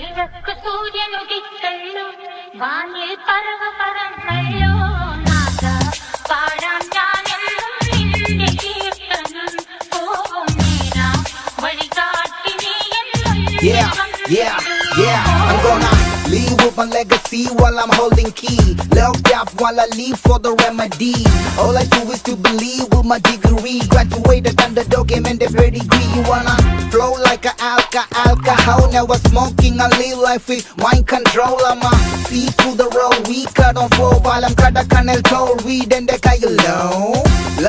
ഇഴക്ക് സൂര്യനുദിക്കല്ലോ വാനിൽ പറവ പറന്നല്ലോ നാദ പാടാം ഞാനെന്നും നിന്റെ കീർത്തനം പോകും നേരാ വഴികാട്ടി നീ Yeah, I'm gonna leave with my legacy while I'm holding key. Locked up while I leave for the remedy. All I do is to believe with my degree. Graduated underdog, game and the pedigree. You wanna flow like a alcohol. Never smoking, I live life with mind control. I'm a see through the road, we cut on four while I'm cut a canal toe. Weed and the kayalo.